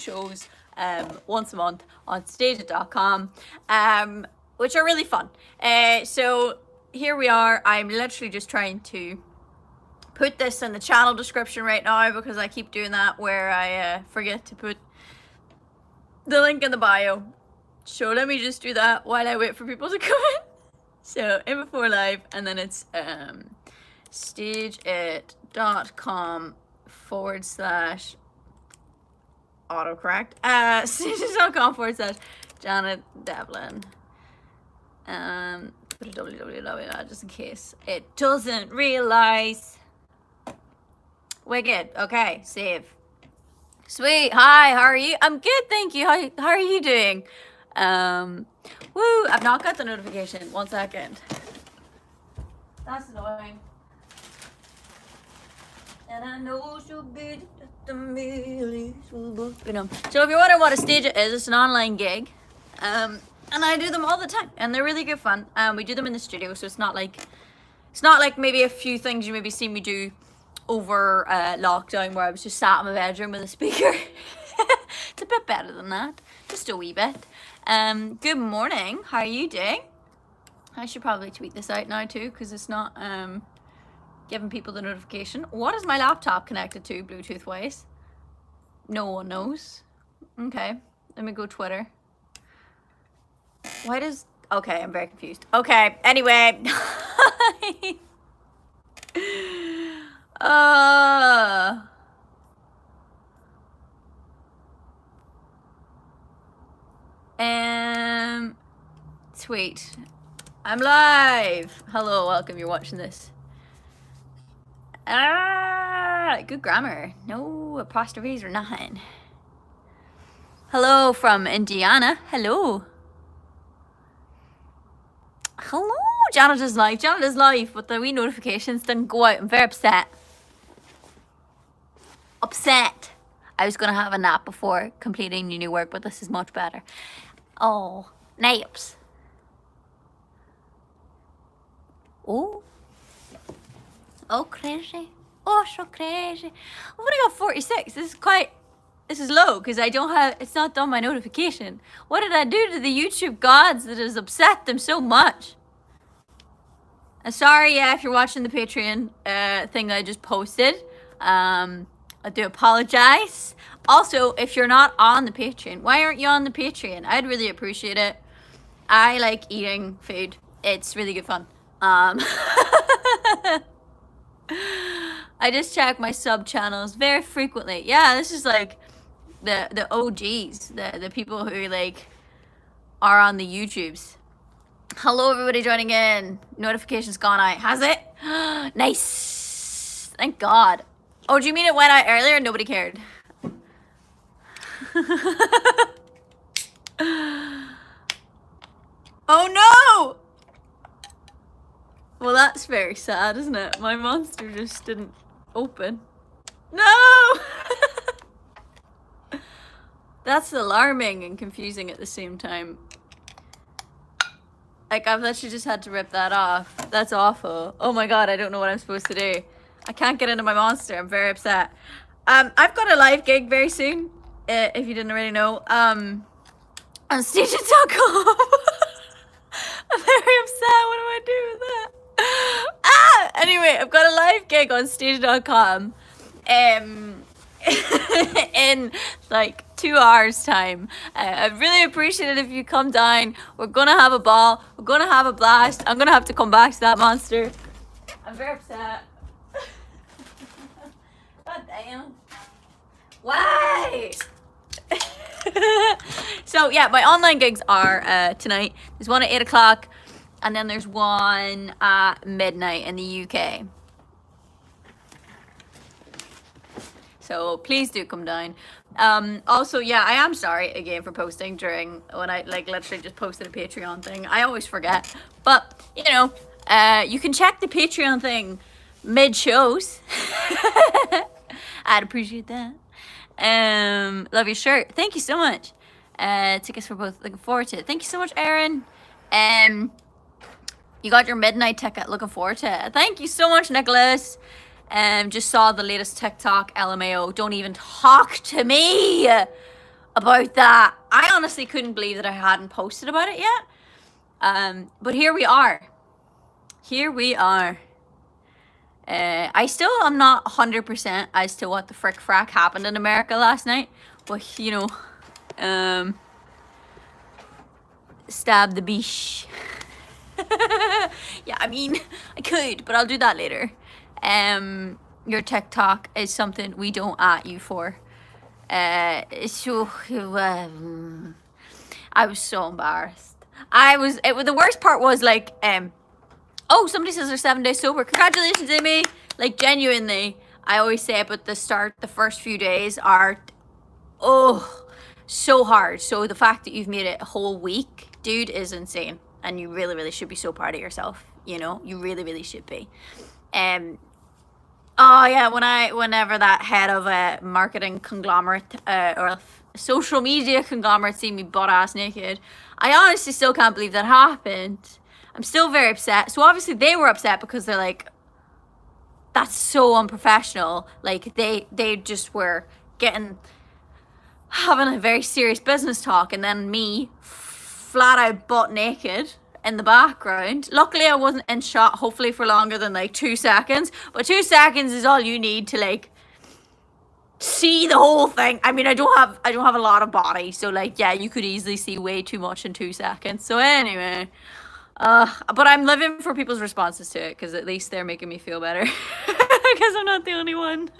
shows once a month on stageit.com, which are really fun. So here we are. I'm literally just trying to put this in the channel description right now because I keep doing that where I forget to put the link in the bio. So let me just do that while I wait for people to come in. So Inb4 live, and then it's stageit.com / autocorrect. Stageit.com / Janet Devlin. Put a www just in case it doesn't realize. Wicked. Okay, save. Sweet. Hi, how are you? I'm good, thank you. How are you doing? Woo, I've not got the notification. 1 second. That's annoying. And I know she'll be just a million. So if you're wondering what a Stageit is, it's an online gig. And I do them all the time, and they're really good fun. We do them in the studio, so it's not like maybe a few things you maybe seen me do over lockdown where I was just sat in my bedroom with a speaker. It's a bit better than that, just a wee bit. Good morning, how are you doing? I should probably tweet this out now too, because it's not giving people the notification. What is my laptop connected to Bluetooth wise? No one knows. Okay, let me go Twitter. Why does... Okay, I'm very confused. Okay, anyway. Sweet. I'm live. Hello, welcome. You're watching this. Good grammar. No apostrophes or nothing. Hello from Indiana. Hello. Hello, Janet is live. Janet is live, but the wee notifications didn't go out. I'm very upset. Upset. I was going to have a nap before completing new work, but this is much better. Oh, naps. Oh. Oh, crazy. Oh, so crazy. I've only got 46. This is low because it's not done my notification. What did I do to the YouTube gods that has upset them so much? I'm sorry, yeah, if you're watching the Patreon thing that I just posted. I do apologize. Also, if you're not on the Patreon, why aren't you on the Patreon? I'd really appreciate it. I like eating food. It's really good fun. I just check my sub channels very frequently. Yeah, this is like the OGs, the people who like are on the YouTubes. Hello everybody joining in. Notifications gone out. Has it? Nice. Thank God. Oh, do you mean it went out earlier and nobody cared? Oh no! Well, that's very sad, isn't it? My monster just didn't open. No! That's alarming and confusing at the same time. Like, I've literally just had to rip that off. That's awful. Oh my God, I don't know what I'm supposed to do. I can't get into my monster. I'm very upset. I've got a live gig very soon, if you didn't already know, on stageit.com. I'm very upset. What do I do with that? Anyway, I've got a live gig on stageit.com in like 2 hours time. I'd really appreciate it if you come down. We're gonna have a ball. We're gonna have a blast. I'm gonna have to come back to that monster. I'm very upset. God damn. Why? So yeah, my online gigs are tonight. There's one at 8 o'clock, and then there's one at midnight in the UK. So please do come down. Also, yeah, I am sorry again for posting during when I like literally just posted a Patreon thing. I always forget, but you know, you can check the Patreon thing mid shows. I'd appreciate that. Love your shirt. Thank you so much. Tickets for both. Looking forward to it. Thank you so much, Aaron. You got your midnight ticket. Looking forward to it. Thank you so much, Nicholas. Just saw the latest TikTok. LMAO. Don't even talk to me. about that. I honestly couldn't believe that I hadn't posted about it yet. But here we are. Here we are. I still am not 100% as to what the frick frack happened in America last night. But, you know, stab the beach. Yeah, I mean, I could, but I'll do that later. Your TikTok is something we don't at you for. I was so embarrassed. The worst part was like, oh, somebody says they're 7 days sober. Congratulations, Amy. Like, genuinely, I always say it, but the first few days are, so hard. So the fact that you've made it a whole week, dude, is insane. And you really, really should be so proud of yourself. You know, you really, really should be. Oh yeah, whenever that head of a marketing conglomerate or a social media conglomerate see me butt ass naked, I honestly still can't believe that happened. I'm still very upset. So obviously they were upset because they're like, that's so unprofessional. Like they just were having a very serious business talk, and then me flat out butt naked in the background. Luckily I wasn't in shot hopefully for longer than like 2 seconds, but 2 seconds is all you need to like see the whole thing. I mean, I don't have a lot of body, so like, yeah, you could easily see way too much in 2 seconds. So anyway, but I'm living for people's responses to it, because at least they're making me feel better. Because I'm not the only one.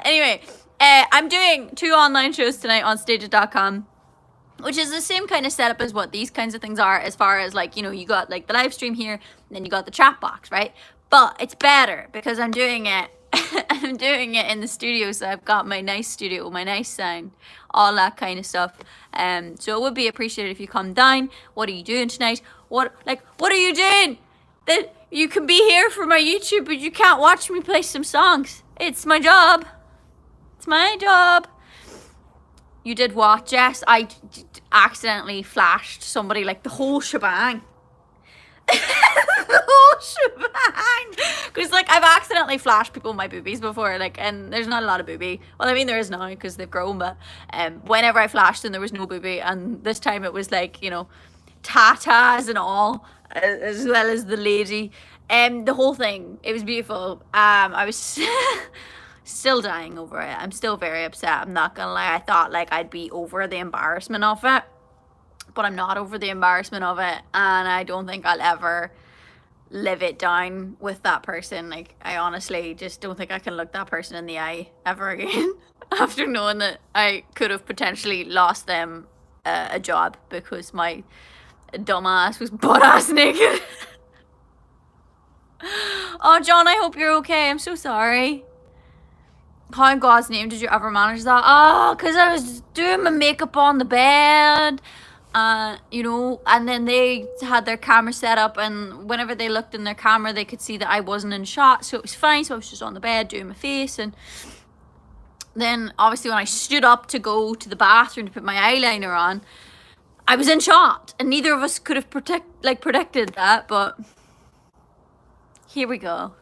Anyway, I'm doing 2 online shows tonight on stages.com, which is the same kind of setup as what these kinds of things are, as far as like, you know, you got like the live stream here, and then you got the chat box, right? But it's better because I'm doing it I'm doing it in the studio, so I've got my nice studio, my nice sound, all that kind of stuff. So it would be appreciated if you come down. What are you doing tonight? What are you doing? That you can be here for my YouTube, but you can't watch me play some songs. It's my job. It's my job. You did what, Jess? I accidentally flashed somebody like the whole shebang. The whole shebang. Because like I've accidentally flashed people my boobies before, like, and there's not a lot of boobie. Well, I mean there is now because they've grown, but whenever I flashed them there was no boobie, and this time it was like, you know, tatas and all, as well as the lady, the whole thing. It was beautiful. I was still dying over it. I'm still very upset, I'm not gonna lie. I thought like I'd be over the embarrassment of it, but I'm not over the embarrassment of it, and I don't think I'll ever live it down with that person. Like, I honestly just don't think I can look that person in the eye ever again after knowing that I could have potentially lost them a job because my dumbass was butt-ass naked. Oh, John, I hope you're okay. I'm so sorry. How in God's name did you ever manage that? Oh, because I was doing my makeup on the bed. You know, and then they had their camera set up, and whenever they looked in their camera they could see that I wasn't in shot, so it was fine. So I was just on the bed doing my face, and then obviously when I stood up to go to the bathroom to put my eyeliner on, I was in shot, and neither of us could have predicted that, but here we go.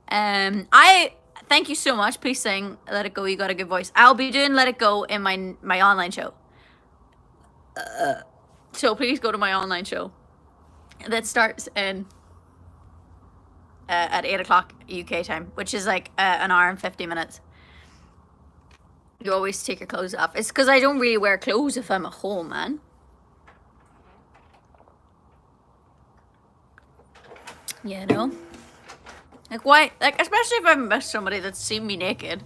I thank you so much. Please sing Let It Go, You Got a Good Voice. I'll be doing Let It Go in my online show. So please go to my online show that starts in at 8 o'clock UK time, which is like an hour and 50 minutes. You always take your clothes off. It's because I don't really wear clothes if I'm at home, man. You know, like, why, like, especially if I'm with somebody that's seen me naked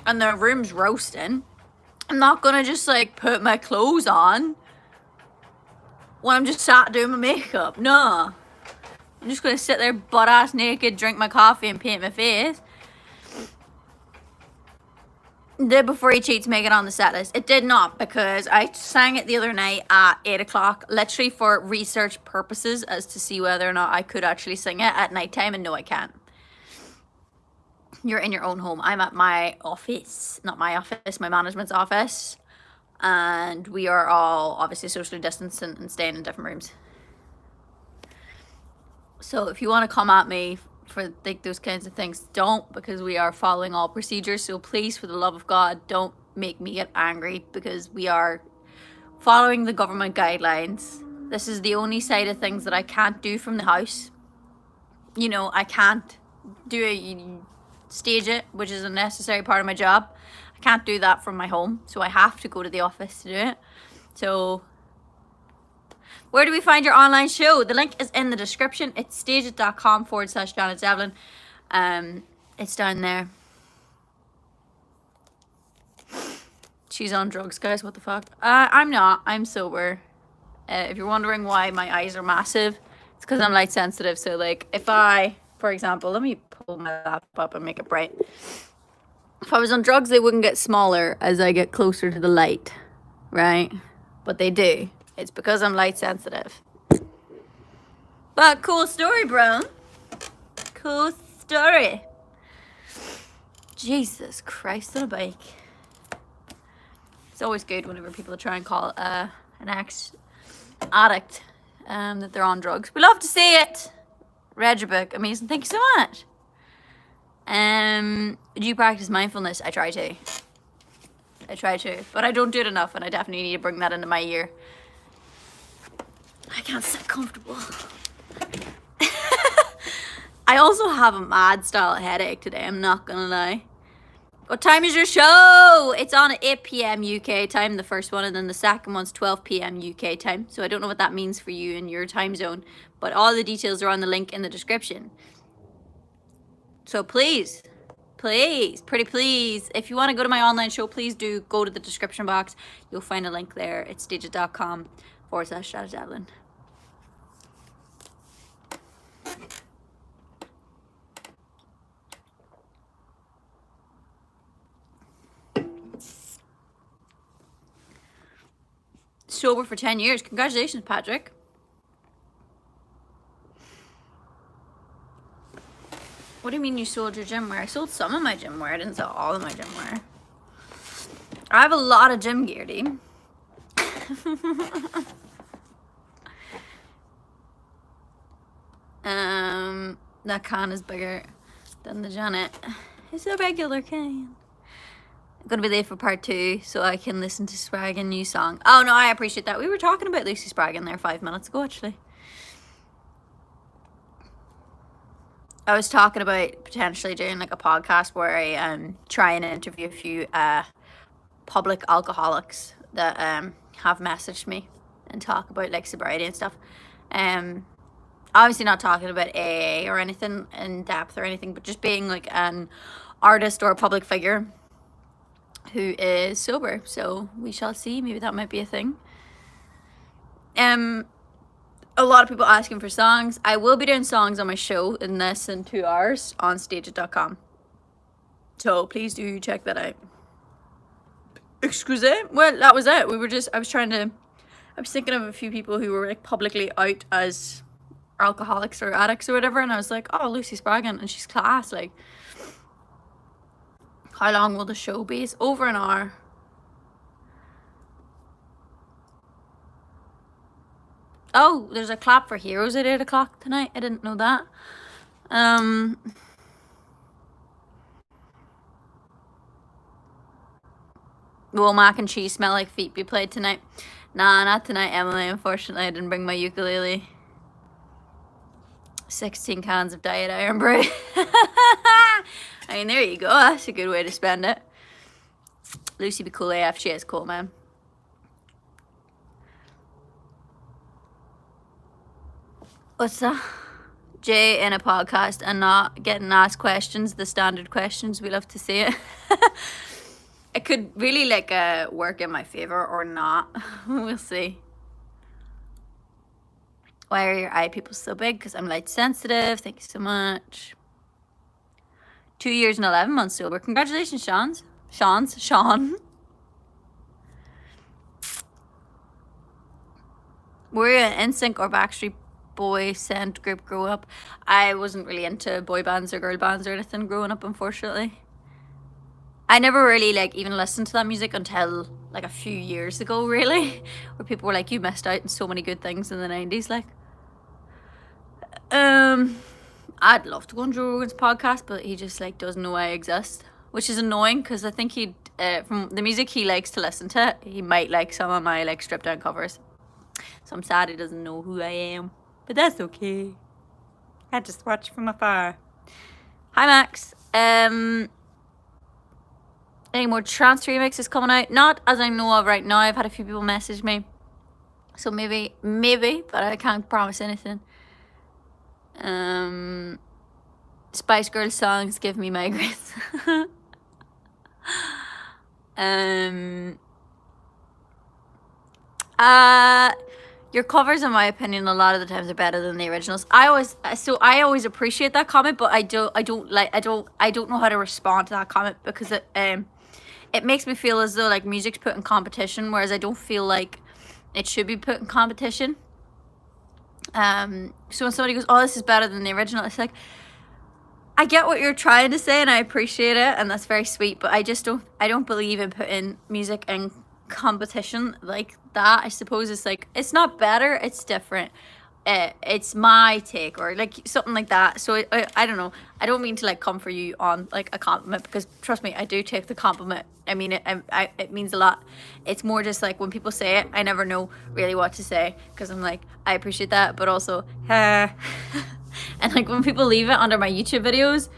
and their room's roasting, I'm not gonna just like put my clothes on when I'm just sat doing my makeup. No, I'm just gonna sit there butt ass naked, drink my coffee, and paint my face. Did Before He Cheats make it on the set list? It did not, because I sang it the other night at 8 o'clock, literally for research purposes, as to see whether or not I could actually sing it at nighttime, and no, I can't. You're in your own home. I'm at my office, not my office, my management's office, and we are all obviously socially distanced and staying in different rooms. So if you want to come at me for like those kinds of things. Don't, because we are following all procedures. So please, for the love of God, don't make me get angry, because we are following the government guidelines. This is the only side of things that I can't do from the house. You know, I can't stage it, which is a necessary part of my job. I can't do that from my home, so I have to go to the office to do it. So where do we find your online show? The link is in the description. It's stageit.com/Janet Devlin. It's down there. She's on drugs, guys. What the fuck? I'm not. I'm sober. If you're wondering why my eyes are massive, it's because I'm light sensitive. So, like, if I, for example, let me pull my laptop up and make it bright. If I was on drugs, they wouldn't get smaller as I get closer to the light, right? But they do. It's because I'm light sensitive. But cool story, bro. Cool story. Jesus Christ on a bike. It's always good whenever people try and call an ex-addict that they're on drugs. We love to see it. Read your book. Amazing. Thank you so much. Do you practice mindfulness? I try to. But I don't do it enough, and I definitely need to bring that into my year. I can't sit comfortable. I also have a mad style headache today, I'm not gonna lie. What time is your show? It's on at 8 p.m. UK time, the first one, and then the second one's 12 p.m. UK time. So I don't know what that means for you in your time zone, but all the details are on the link in the description. So please, pretty please, if you want to go to my online show, please do go to the description box. You'll find a link there. It's stageit.com/Janet Devlin. Sober for 10 years. Congratulations, Patrick. What do you mean you sold your gym wear? I sold some of my gym wear. I didn't sell all of my gym wear. I have a lot of gym gear, dude. That can is bigger than the Janet. It's a regular can. I'm gonna be late for part 2 so I can listen to Spraggan new song. Oh no, I appreciate that. We were talking about Lucy Spraggan there 5 minutes ago, actually. I was talking about potentially doing like a podcast where I try and interview a few public alcoholics that have messaged me and talk about like sobriety and stuff. Obviously not talking about AA or anything in depth or anything, but just being like an artist or a public figure who is sober. So we shall see. Maybe that might be a thing. A lot of people asking for songs. I will be doing songs on my show in less than 2 hours on stageit.com. So please do check that out. Excuse me. Well, that was it. I was thinking of a few people who were like publicly out as alcoholics or addicts or whatever, and I was like, oh, Lucy Spraggan, and she's class. Like, how long will the show be? It's over an hour. Oh, there's a clap for heroes at 8 o'clock tonight. I didn't know that. Will mac and cheese smell like feet be played tonight? Nah, not tonight, Emily. Unfortunately, I didn't bring my ukulele. 16 cans of Diet Iron Brew. I mean, there you go. That's a good way to spend it. Lucy be cool AF. She is cool, man. What's that? Jay in a podcast and not getting asked questions, the standard questions. We love to see it. It could really like work in my favor or not. We'll see. Why are your eye pupils so big? Because I'm light sensitive. Thank you so much. 2 years and 11 months sober. Congratulations, Sean. Were you an NSYNC or Backstreet Boy scent group growing up? I wasn't really into boy bands or girl bands or anything growing up, unfortunately. I never really like even listened to that music until like a few years ago, really, where people were like, you missed out on so many good things in the 90s. Like, I'd love to go on Joe Rogan's podcast, but he just like doesn't know I exist, which is annoying because I think he'd from the music he likes to listen to, he might like some of my like stripped down covers. So I'm sad he doesn't know who I am, but that's okay. I just watch from afar. Hi Max. Any more trance remixes coming out? Not as I know of right now. I've had a few people message me, so maybe, but I can't promise anything. Spice Girls songs give me migraines. Your covers, in my opinion, a lot of the times are better than the originals. I always appreciate that comment, but I don't know how to respond to that comment because it makes me feel as though like music's put in competition, whereas I don't feel like it should be put in competition. So when somebody goes, "Oh, this is better than the original," it's like, I get what you're trying to say and I appreciate it, and that's very sweet, but I don't believe in putting music in competition like that. I suppose it's like, it's not better, it's different. It's my take, or like something like that. So I don't know. I don't mean to like come for you on like a compliment, because trust me, I do take the compliment. I mean, it means a lot. It's more just like when people say it, I never know really what to say, because I'm like, I appreciate that, but also, and like when people leave it under my YouTube videos,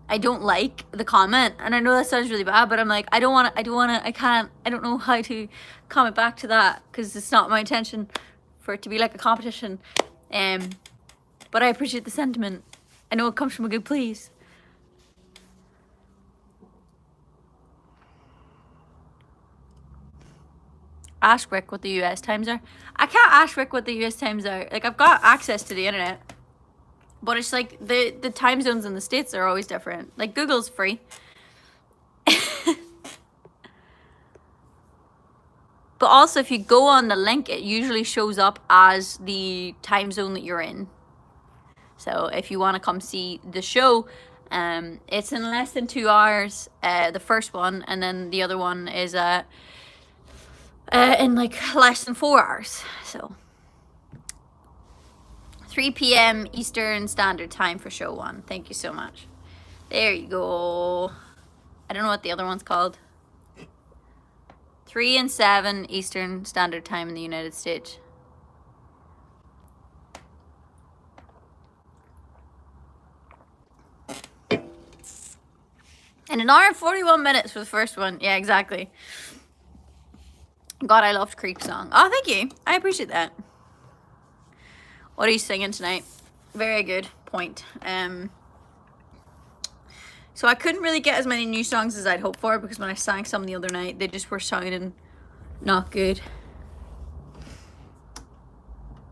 I don't like the comment, and I know that sounds really bad, but I'm like, I don't know how to comment back to that, because it's not my intention for it to be like a competition. But I appreciate the sentiment. I know it comes from a good place. Ask Rick what the US times are. I can't ask Rick what the US times are. Like, I've got access to the internet, but it's like the time zones in the States are always different. Like, Google's free. But also, if you go on the link, it usually shows up as the time zone that you're in. So if you want to come see the show, it's in less than 2 hours, the first one, and then the other one is in like less than 4 hours. So 3 p.m. Eastern Standard Time for show 1. Thank you so much. There you go. I don't know what the other one's called. 3 and 7 Eastern Standard Time in the United States. And 1 hour and 41 minutes for the first one. Yeah, exactly. God, I loved Creep Song. Oh, thank you. I appreciate that. What are you singing tonight? Very good point. So I couldn't really get as many new songs as I'd hoped for, because when I sang some the other night, they just were sounding not good.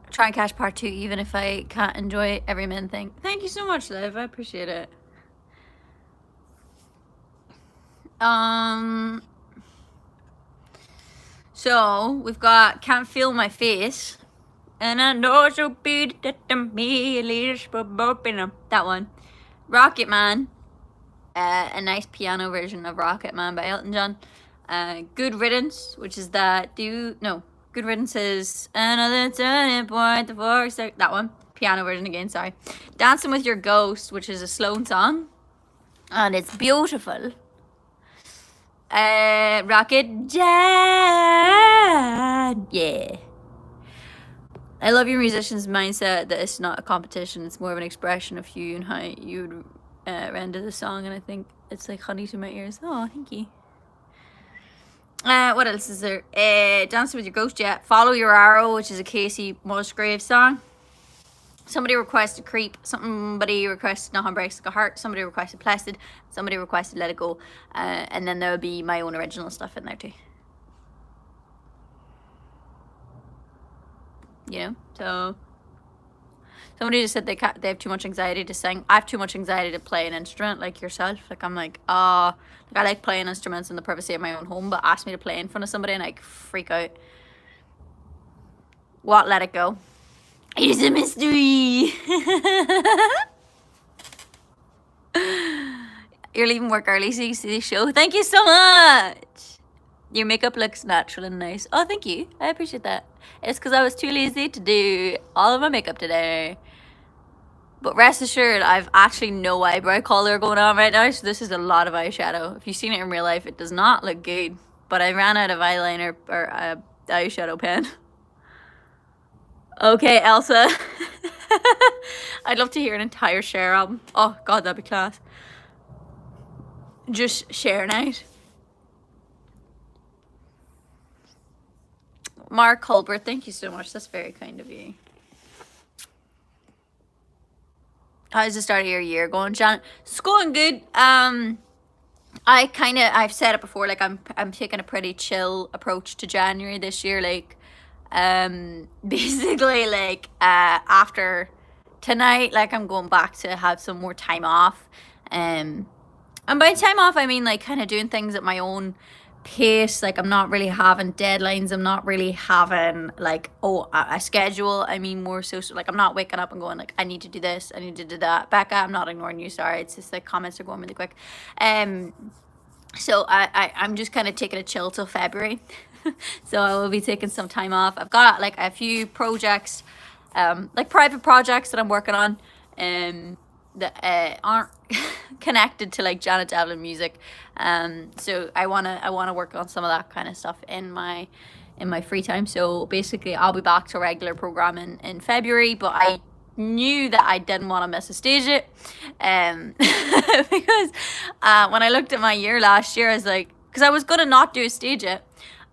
Try and catch part 2, even if I can't enjoy every min thing. Thank you so much, Liv. I appreciate it. So we've got Can't Feel My Face, and I know so big that me that one. Rocket Man. A nice piano version of Rocket Man by Elton John. Good Riddance, which is that Good Riddance is another turning point, the forks, that one. Piano version again, sorry. Dancing with Your Ghost, which is a Sloan song, and it's beautiful. Rocket Jan, yeah. I love your musician's mindset that it's not a competition, it's more of an expression of you and how you would render the song, and I think it's like honey to my ears. Oh, thank you. What else is there? Dancing with Your Ghost, yeah. Follow Your Arrow, which is a Casey Musgrave song. Somebody requested Creep. Somebody requested Nothing Breaks Like a Heart. Somebody requested Placid. Somebody requested Let It Go. And then there would be my own original stuff in there too. You know, so somebody just said they have too much anxiety to sing. I have too much anxiety to play an instrument, like yourself. Like, I'm like, I like playing instruments in the privacy of my own home, but ask me to play in front of somebody and I freak out. What? Let It Go. It is a mystery. You're leaving work early so you can see the show. Thank you so much. Your makeup looks natural and nice. Oh, thank you. I appreciate that. It's because I was too lazy to do all of my makeup today. But rest assured, I've actually no eyebrow color going on right now, so this is a lot of eyeshadow. If you've seen it in real life, it does not look good. But I ran out of eyeliner or eyeshadow pen. Okay, Elsa. I'd love to hear an entire Cher album. Oh god, that'd be class. Just Cher night. Mark Colbert, thank you so much. That's very kind of you. How's the start of your year going, Janet? It's going good. I've said it before, like I'm taking a pretty chill approach to January this year. Like, basically, like, after tonight, like, I'm going back to have some more time off. And by time off, I mean, like, kind of doing things at my own pace. Like, I'm not really having deadlines. I'm not really having, like, a schedule. I mean, more so, like, I'm not waking up and going, like, I need to do this, I need to do that. Becca, I'm not ignoring you, sorry. It's just, like, comments are going really quick. So I'm just kind of taking a chill till February. So I will be taking some time off. I've got, like, a few projects, like, private projects that I'm working on, that aren't connected to, like, Janet Devlin music. So I wanna work on some of that kind of stuff in my free time. So basically, I'll be back to regular programming in February. But I knew that I didn't want to miss a stage it, because when I looked at my year last year, I was like, because I was gonna not do a stage it,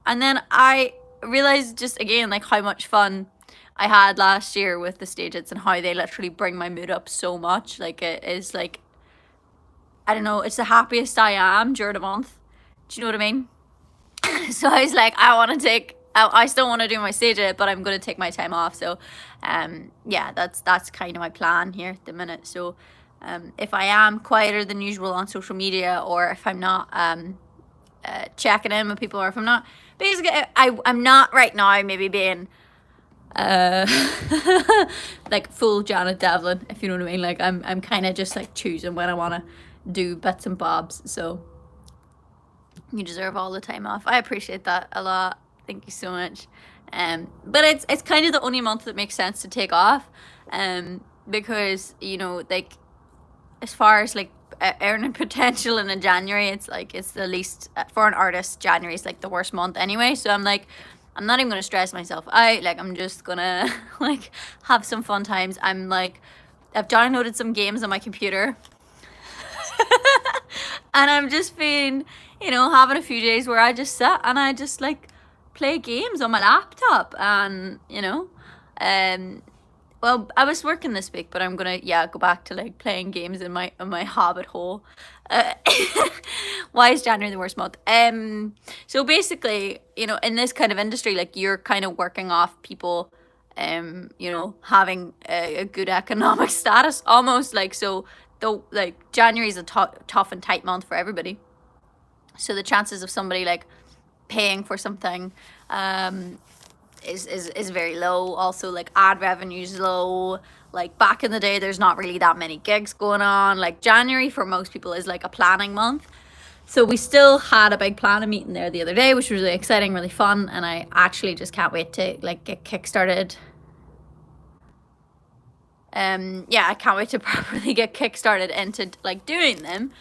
and then I realized just again, like, how much fun I had last year with the stages and how they literally bring my mood up so much. Like, it is, like, I don't know, it's the happiest I am during the month. Do you know what I mean? So I was like, I still want to do my stage it, but I'm going to take my time off. So, yeah, that's kind of my plan here at the minute. So, if I am quieter than usual on social media, or if I'm not checking in with people, or if I'm not, basically, I'm not right now maybe being like full Janet Devlin, if you know what I mean. Like, I'm kind of just, like, choosing when I want to do bits and bobs. So you deserve all the time off. I appreciate that a lot. Thank you so much. But it's kind of the only month that makes sense to take off, because, you know, like, as far as, like, earning potential in a January, it's like, it's the least, for an artist, January is, like, the worst month anyway. So I'm like, I'm not even gonna stress myself out. Like, I'm just gonna, like, have some fun times. I'm like, I've downloaded some games on my computer. And I'm just been, you know, having a few days where I just sit and I just, like, play games on my laptop. And, you know, well, I was working this week, but I'm gonna, yeah, go back to, like, playing games in my hobbit hole. Why is January the worst month? So basically, you know, in this kind of industry, like, you're kind of working off people, you know, having a good economic status almost. Like, so though, like, January is a tough and tight month for everybody. So the chances of somebody, like, paying for something is very low. Also, like, ad revenue is low. Like, back in the day, there's not really that many gigs going on. Like, January for most people is, like, a planning month. So we still had a big planning meeting there the other day, which was really exciting, really fun, and I actually just can't wait to, like, get kickstarted. Yeah, I can't wait to properly get kickstarted into, like, doing them.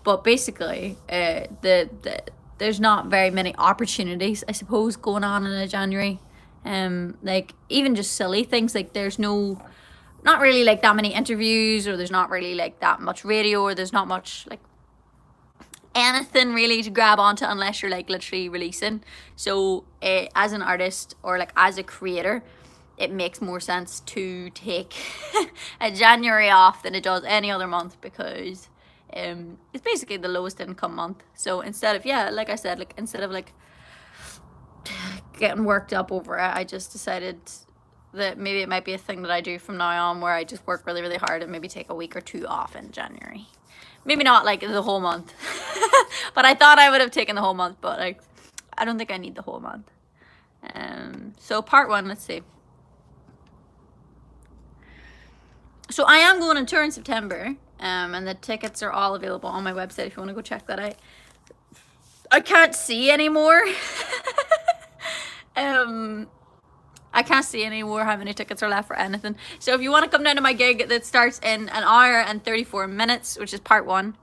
But basically, there's not very many opportunities, I suppose, going on in a January. Like, even just silly things, like, there's not really, like, that many interviews, or there's not really, like, that much radio, or there's not much, like, anything really to grab onto unless you're, like, literally releasing. So as an artist, or, like, as a creator, it makes more sense to take a January off than it does any other month, because it's basically the lowest income month. So instead of, yeah, like I said, like, instead of, like, getting worked up over it, I just decided that maybe it might be a thing that I do from now on, where I just work really, really hard and maybe take a week or two off in January. Maybe not, like, the whole month. But I thought I would have taken the whole month, but, like, I don't think I need the whole month. So part one, let's see. So I am going on tour in September, and the tickets are all available on my website if you want to go check that out. I can't see anymore. I I can't see anymore how many tickets are left for anything. So if you want to come down to my gig that starts in an hour and 34 minutes, which is part 1,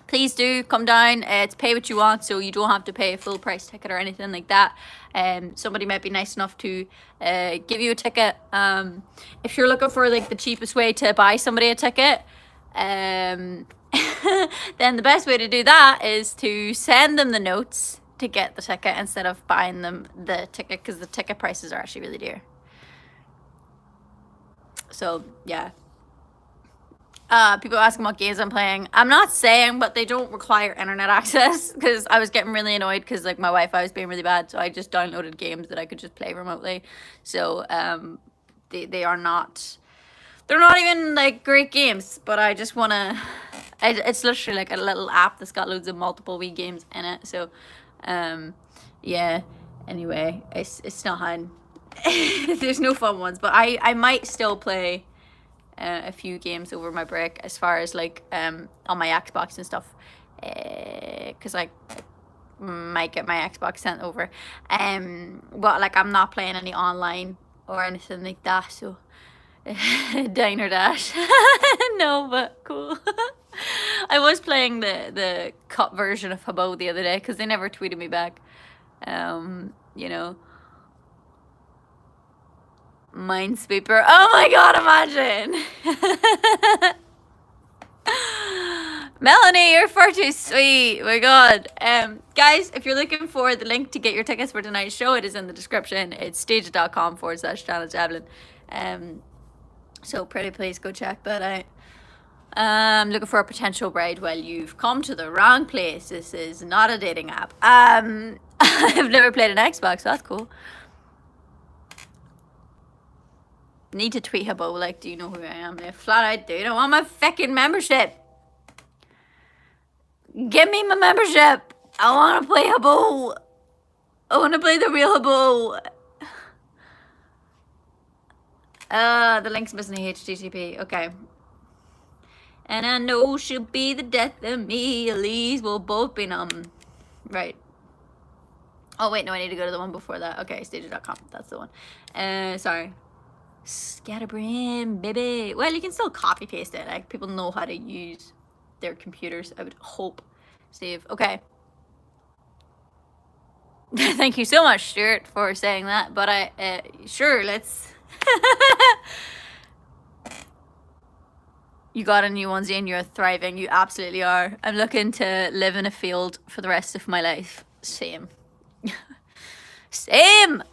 please do come down. It's pay what you want, so you don't have to pay a full price ticket or anything like that. Somebody might be nice enough to give you a ticket. If you're looking for like the cheapest way to buy somebody a ticket, then the best way to do that is to send them the notes to get the ticket instead of buying them the ticket, because the ticket prices are actually really dear. So yeah. People asking what games I'm playing. I'm not saying, but they don't require internet access, because I was getting really annoyed because like my Wi-Fi was being really bad, so I just downloaded games that I could just play remotely. So they are not, they're not even like great games, but I just want to, it's literally like a little app that's got loads of multiple Wii games in it. So yeah, anyway, it's not fun. There's no fun ones, but I might still play a few games over my break, as far as like on my Xbox and stuff, because I might get my Xbox sent over, but like I'm not playing any online or anything like that. So Diner Dash. No, but cool. I was playing the cut version of Habbo the other day because they never tweeted me back. You know, Minesweeper. Oh my god, imagine. Melanie, you're far too sweet. Oh my god. Guys, if you're looking for the link to get your tickets for tonight's show, it is in the description. It's stage.com/Devlin. So pretty please go check that out. Looking for a potential bride? Well, you've come to the wrong place. This is not a dating app. I've never played an Xbox, so that's cool. Need to tweet Habbo, like, do you know who I am? They flat out do. I don't want my fucking membership. Give me my membership. I want to play Habbo. I want to play the real Habbo. The link's missing HTTP. Okay. And I know she'll be the death of me. At least we'll both be numb. Right. Oh, wait. No, I need to go to the one before that. Okay, stages.com. That's the one. Sorry. Scatterbrain, baby. Well, you can still copy paste it. Like, people know how to use their computers, I would hope. Save. Okay. Thank you so much, Stuart, for saying that. But sure, let's. You got a new onesie and you're thriving. You absolutely are. I'm looking to live in a field for the rest of my life. Same. Same.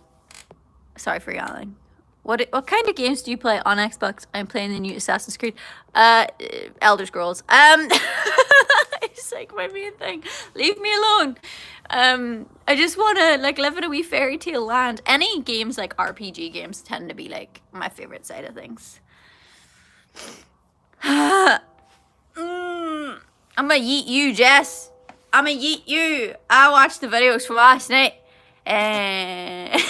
Sorry for yawning. What kind of games do you play on Xbox? I'm playing the new Assassin's Creed. Elder Scrolls. It's like my main thing. Leave me alone. I just want to like live in a wee fairy tale land. Any games like RPG games tend to be like my favorite side of things. I'm gonna yeet you, Jess. I'm gonna yeet you. I watched the videos from last night. I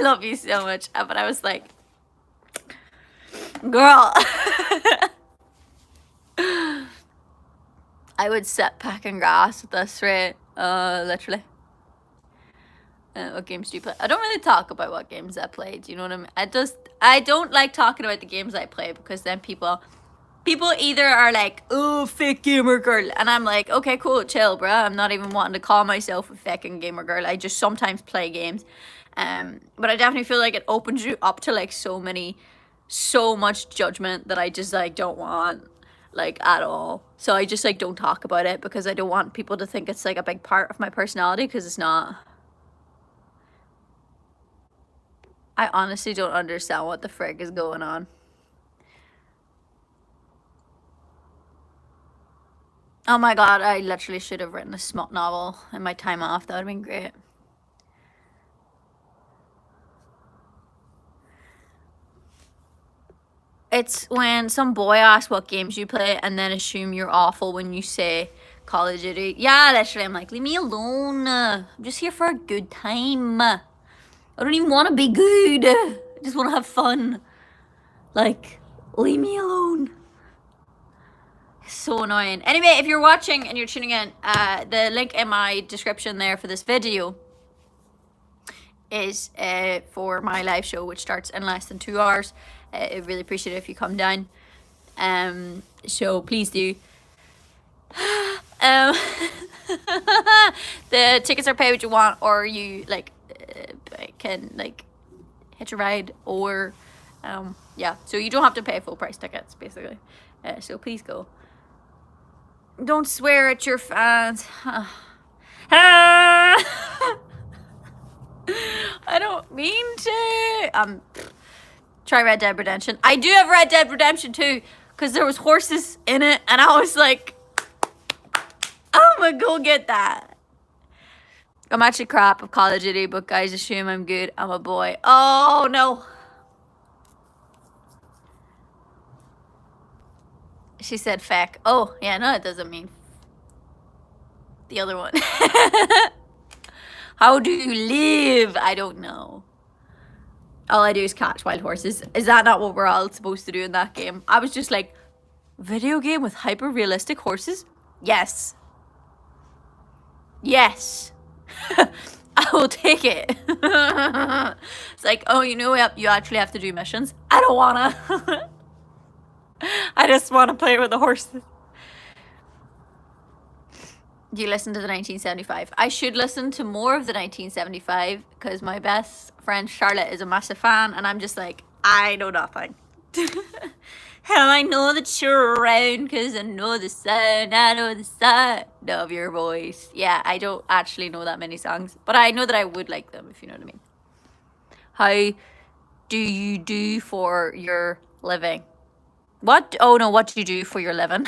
love you so much. But I was like, girl. I would sit packing grass with this, right? Literally. What games do you play? I don't really talk about what games I play. Do you know what I mean? I don't like talking about the games I play, because then people either are like, oh, fake gamer girl, and I'm like, okay, cool, chill, bruh. I'm not even wanting to call myself a fucking gamer girl. I just sometimes play games. But I definitely feel like it opens you up to like so much judgment that I just like don't want, like, at all. So I just like don't talk about it, because I don't want people to think it's like a big part of my personality, because it's not. I honestly don't understand what the frick is going on. Oh my god, I literally should have written a smut novel in my time off. That would have been great. It's when some boy asks what games you play and then assume you're awful when you say Call of Duty. Yeah, literally, I'm like, leave me alone. I'm just here for a good time. I don't even want to be good. I just want to have fun. Like, leave me alone. So annoying. Anyway, if you're watching and you're tuning in, the link in my description there for this video is for my live show, which starts in less than 2 hours. I'd really appreciate it if you come down. So please do. The tickets are pay what you want, or you like can like hitch a ride, or yeah, so you don't have to pay full price tickets basically. So please go. Don't swear at your fans. I don't mean to. Try Red Dead Redemption. I do have Red Dead Redemption 2 because there was horses in it, and I was like, I'm gonna go get that. I'm actually crap of Call of Duty, but guys assume I'm good. I'm a boy. Oh no. She said feck. Oh yeah, no, it doesn't mean the other one. How do you live? I don't know. All I do is catch wild horses. Is that not what we're all supposed to do in that game? I was just like, video game with hyper realistic horses? Yes. Yes. I will take it. It's like, oh, you know what? You actually have to do missions. I don't wanna. I just want to play with the horses. Do you listen to the 1975? I should listen to more of the 1975 because my best friend Charlotte is a massive fan, and I'm just like, I know nothing. How I know that you're around because I know the sound of your voice. Yeah, I don't actually know that many songs, but I know that I would like them, if you know what I mean. How do you do for your living? What? Oh no, what do you do for your living?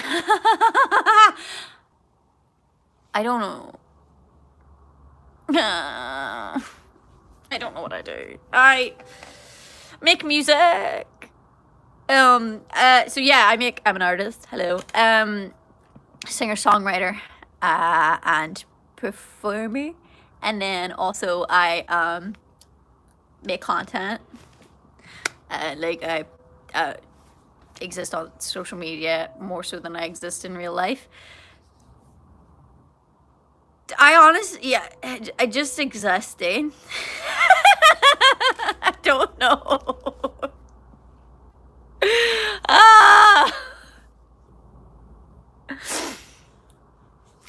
I don't know. I don't know what I do. I make music. So yeah, I'm an artist. Hello. Singer, songwriter, and performer. And then also I make content. Like I exist on social media more so than I exist in real life. I honestly, yeah, I just existed. I don't know.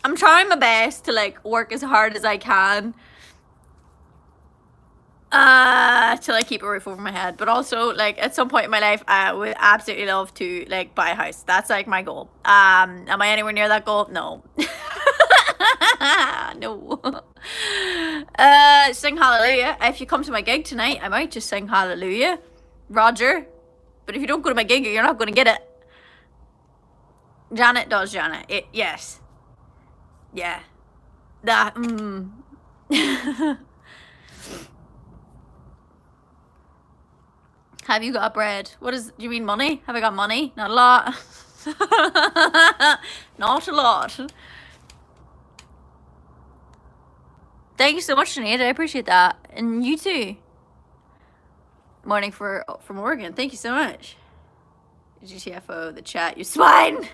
I'm trying my best to like work as hard as I can till I keep a roof over my head, but also like at some point in my life I would absolutely love to like buy a house. That's like my goal. Am I anywhere near that goal? No. No. Sing hallelujah. If you come to my gig tonight, I might just sing hallelujah, Roger. But if you don't go to my gig, you're not going to get it. Janet does, Janet. Yes. Yeah. That. Have you got bread? Do you mean money? Have I got money? Not a lot. Not a lot. Thank you so much, Sinead. I appreciate that. And you too. Morning from Oregon. Thank you so much. GTFO, the chat, you swine!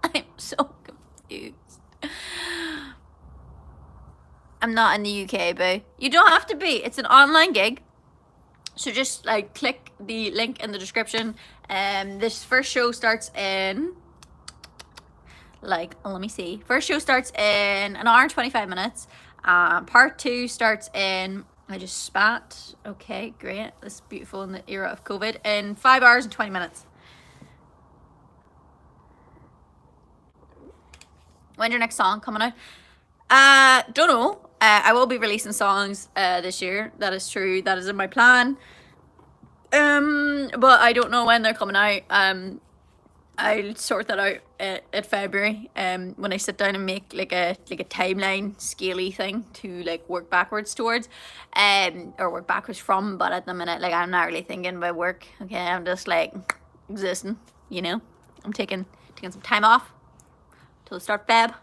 I'm so confused. I'm not in the UK, boo. You don't have to be. It's an online gig. So just like click the link in the description. This first show starts in let me see. First show starts in an hour and 25 minutes. Part 2 starts in, I just spat. Okay, great. This is beautiful in the era of COVID. In 5 hours and 20 minutes. When's your next song coming out? Don't know. I will be releasing songs this year. That is true. That is in my plan. But I don't know when they're coming out. I'll sort that out at February. When I sit down and make like a timeline scaly thing to like work backwards towards, or work backwards from. But at the minute, like I'm not really thinking about work. Okay, I'm just like existing. You know, I'm taking some time off till the start Feb.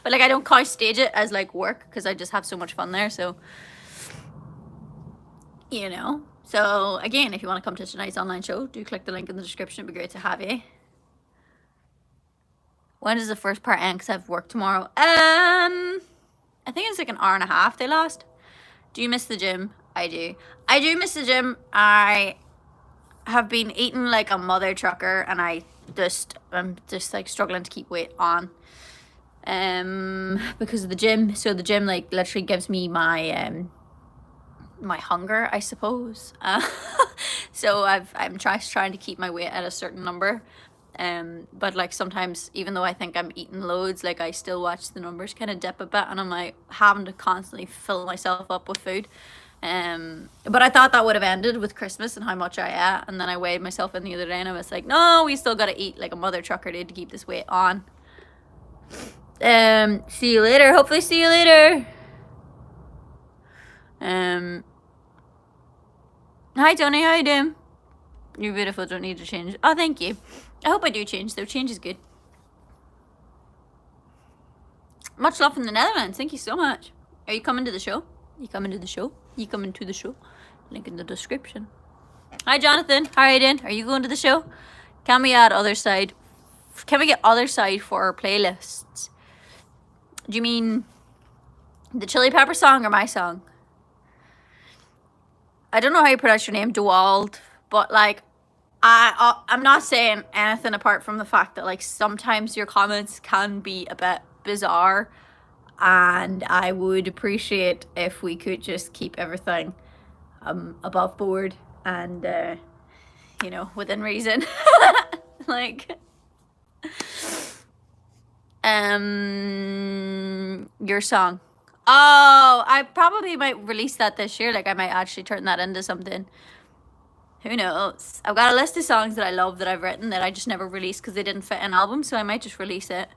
But like I don't count stage it as like work because I just have so much fun there. So you know. So again, if you want to come to tonight's online show, do click the link in the description. It'd be great to have you. When does the first part end? Because I have work tomorrow. I think it's like an hour and a half they lost. Do you miss the gym? I do. I do miss the gym. I have been eating like a mother trucker, and I'm just like struggling to keep weight on. Because of the gym. So the gym like literally gives me my my hunger, I suppose. So I'm trying to keep my weight at a certain number. But like sometimes, even though I think I'm eating loads, like I still watch the numbers kind of dip a bit, and I'm like having to constantly fill myself up with food. But I thought that would have ended with Christmas and how much I ate, and then I weighed myself in the other day, and I was like, no, we still gotta eat like a mother trucker dude to keep this weight on. See you later. Hopefully see you later. Hi Tony, how you doing? You're beautiful, don't need to change. Oh, thank you. I hope I do change though. Change is good. Much love from the Netherlands. Thank you so much. Are you coming to the show? You coming to the show? You coming to the show? Link in the description. Hi Jonathan, how are you doing? Are you going to the show? Can we add other side? Can we get other side for our playlists? Do you mean the Chili Pepper song or my song? I don't know how you pronounce your name, Dewald, but like I'm not saying anything apart from the fact that like sometimes your comments can be a bit bizarre, and I would appreciate if we could just keep everything above board and you know, within reason. Like your song. Oh, I probably might release that this year. Like I might actually turn that into something. Who knows? I've got a list of songs that I love that I've written that I just never released because they didn't fit an album, so I might just release it.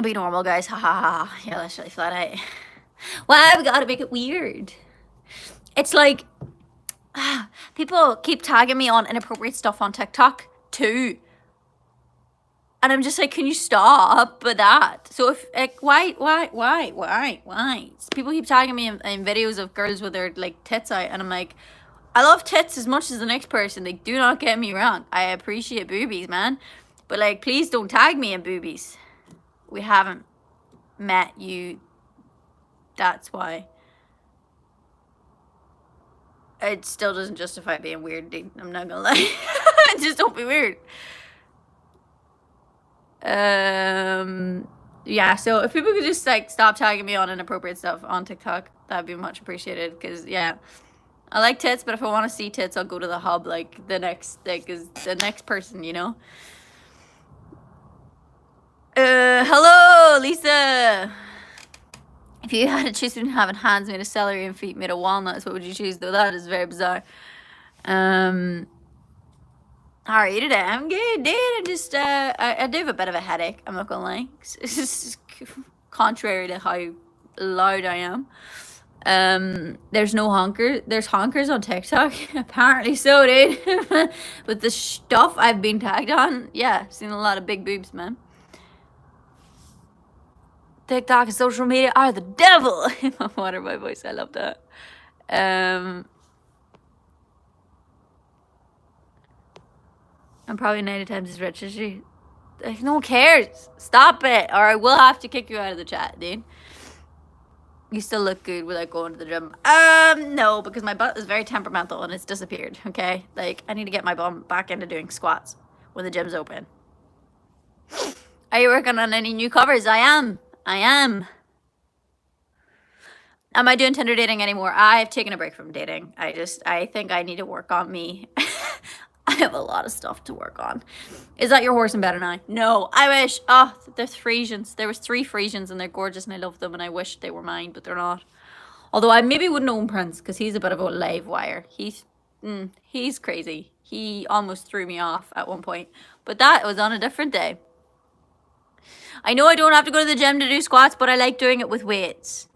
Be normal, guys. Ha ha ha. Yeah, that's really flat out. Why we gotta make it weird? It's like people keep tagging me on inappropriate stuff on TikTok too. And I'm just like, can you stop with that? So if like, why? People keep tagging me in videos of girls with their like tits out, and I'm like, I love tits as much as the next person. Like, do not get me wrong. I appreciate boobies, man, but like, please don't tag me in boobies. We haven't met you. That's why. It still doesn't justify being weird, dude. I'm not gonna lie. Just don't be weird. Yeah, so if people could just like stop tagging me on inappropriate stuff on TikTok, that'd be much appreciated. Because yeah, I like tits, but if I want to see tits, I'll go to the hub like the next person, you know. Hello Lisa. If you had to choose between having hands made of celery and feet made of walnuts, what would you choose? Though that is very bizarre. How are you today? I'm good, dude. I just I do have a bit of a headache, I'm not gonna lie. It's just contrary to how loud I am. There's no honker. There's honkers on TikTok. Apparently so, dude. With the stuff I've been tagged on, yeah, seen a lot of big boobs, man. TikTok and social media are the devil. Water my voice. I love that. I'm probably 90 times as rich as you. Like, no one cares. Stop it, or I will have to kick you out of the chat, dude. You still look good without going to the gym. No, because my butt is very temperamental and it's disappeared, okay? Like, I need to get my bum back into doing squats when the gym's open. Are you working on any new covers? I am. Am I doing Tinder dating anymore? I've taken a break from dating. I think I need to work on me. I have a lot of stuff to work on. Is that your horse in bed and I? No, I wish. Oh, there's Frisians. There was 3 Frisians and they're gorgeous and I love them and I wish they were mine, but they're not. Although I maybe wouldn't own Prince because he's a bit of a live wire. He's crazy. He almost threw me off at one point, but that was on a different day. I know I don't have to go to the gym to do squats, but I like doing it with weights.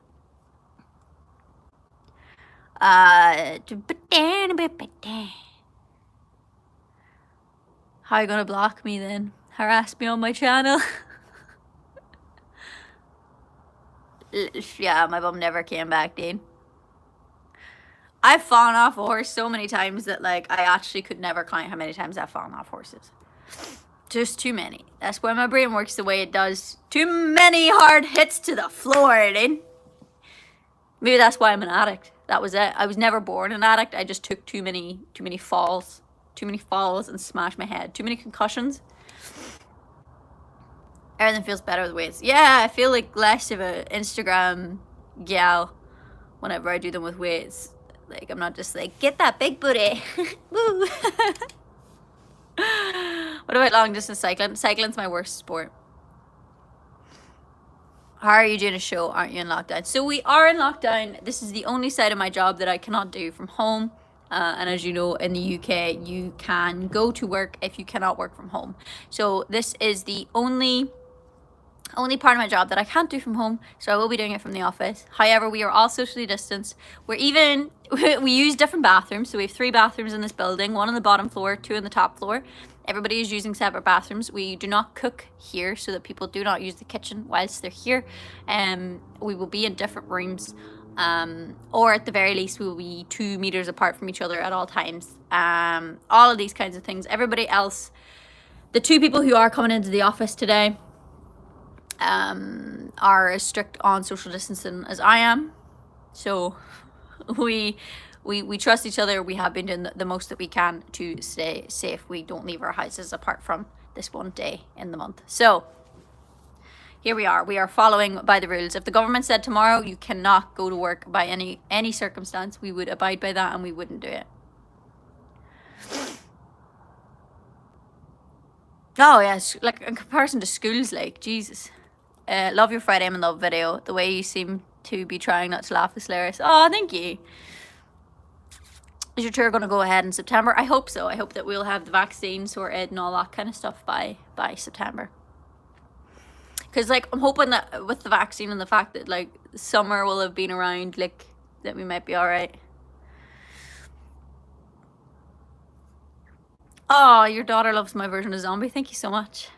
How are you gonna block me then? Harass me on my channel? Yeah, my bum never came back, dude. I've fallen off a horse so many times that like I actually could never count how many times I've fallen off horses. Just too many. That's why my brain works the way it does. Too many hard hits to the floor, dude. Maybe that's why I'm an addict. That was it. I was never born an addict. I just took too many falls. Too many falls and smashed my head. Too many concussions. Everything feels better with weights. Yeah, I feel like less of an Instagram gal whenever I do them with weights. Like, I'm not just like, get that big booty. Woo. What about long distance cycling? Cycling's my worst sport. How are you doing a show? Aren't you in lockdown? So we are in lockdown. This is the only side of my job that I cannot do from home. And as you know, in the UK, you can go to work if you cannot work from home. So this is the only part of my job that I can't do from home, so I will be doing it from the office. However, we are all socially distanced. We use different bathrooms, so we have 3 bathrooms in this building, 1 on the bottom floor, 2 on the top floor. Everybody is using separate bathrooms. We do not cook here so that people do not use the kitchen whilst they're here. We will be in different rooms, or at the very least we will be 2 meters apart from each other at all times. All of these kinds of things. Everybody else, the 2 people who are coming into the office today, are as strict on social distancing as I am, so we trust each other. We have been doing the most that we can to stay safe. We don't leave our houses apart from this one day in the month. So here we are following by the rules. If the government said tomorrow you cannot go to work by any circumstance, we would abide by that and we wouldn't do it. Oh yes, like in comparison to schools, like Jesus. Love your Friday and Love video. The way you seem to be trying not to laugh is hilarious. Oh, thank you. Is your tour going to go ahead in September? I hope so. I hope that we'll have the vaccine sorted and all that kind of stuff by September. Because, like, I'm hoping that with the vaccine and the fact that, like, summer will have been around, like, that we might be alright. Oh, your daughter loves my version of Zombie. Thank you so much.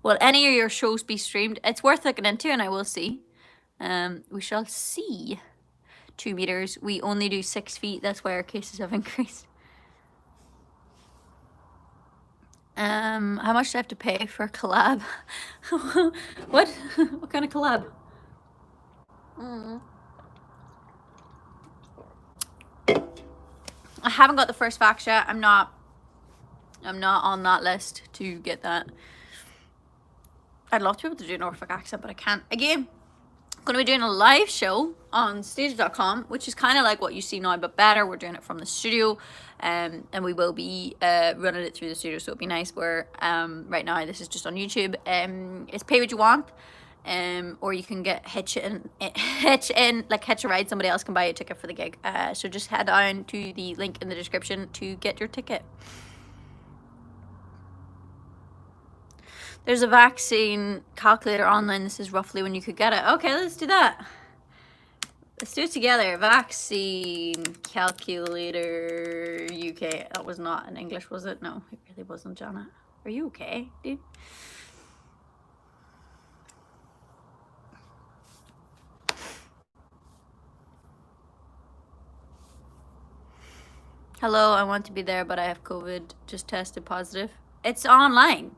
Will any of your shows be streamed? It's worth looking into, and I will see. We shall see. 2 meters. We only do 6 feet. That's why our cases have increased. How much do I have to pay for a collab? What? What kind of collab? I haven't got the first fax yet. I'm not on that list to get that. I'd love to be able to do a Norfolk accent, but I can't. Again, I'm going to be doing a live show on stage.com, which is kind of like what you see now, but better. We're doing it from the studio, and we will be running it through the studio, so it'll be nice. Where right now this is just on YouTube. It's pay what you want, or you can get hitch a ride. Somebody else can buy a ticket for the gig. So just head down to the link in the description to get your ticket. There's a vaccine calculator online. This is roughly when you could get it. Okay, let's do that. Let's do it together. Vaccine calculator UK. That was not in English, was it? No, it really wasn't, Janet. Are you okay, dude? Hello, I want to be there, but I have COVID. Just tested positive. It's online.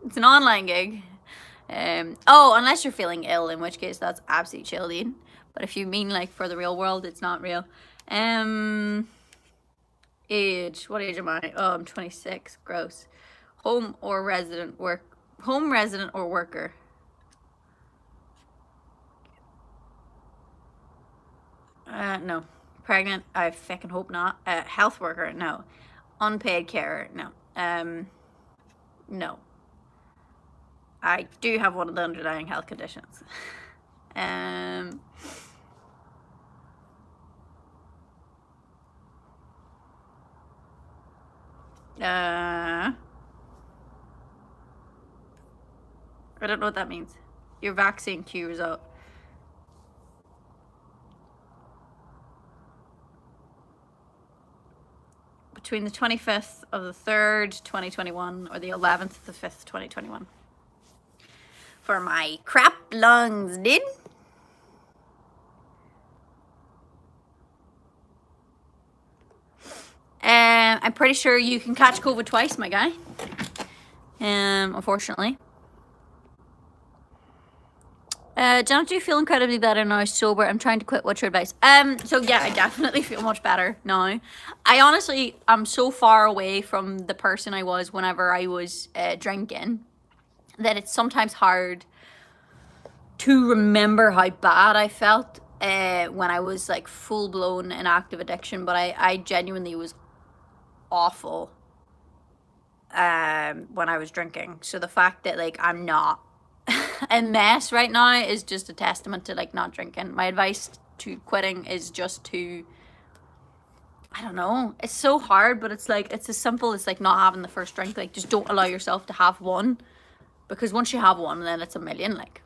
It's an online gig. Oh, unless you're feeling ill, in which case that's absolutely chill, dude. But if you mean like for the real world, it's not real. Age. What age am I? Oh, I'm 26. Gross. Home resident or worker. No. Pregnant? I fucking hope not. Health worker? No. Unpaid carer? No. No. I do have one of the underlying health conditions. I don't know what that means. Your vaccine queue result. Between the 25th of the 3rd, 2021, or the 11th of the 5th, 2021. For my crap lungs, dude. I'm pretty sure you can catch COVID twice, my guy. unfortunately. Don't you feel incredibly better now sober? I'm trying to quit. What's your advice? So yeah, I definitely feel much better now. I honestly, I'm so far away from the person I was whenever I was drinking that it's sometimes hard to remember how bad I felt when I was like full blown in active addiction. But I genuinely was awful when I was drinking. So the fact that like I'm not a mess right now is just a testament to like not drinking. My advice to quitting is just to, I don't know, it's so hard, but it's like it's as simple as like not having the first drink. Like just don't allow yourself to have one, because once you have one then it's a million. Like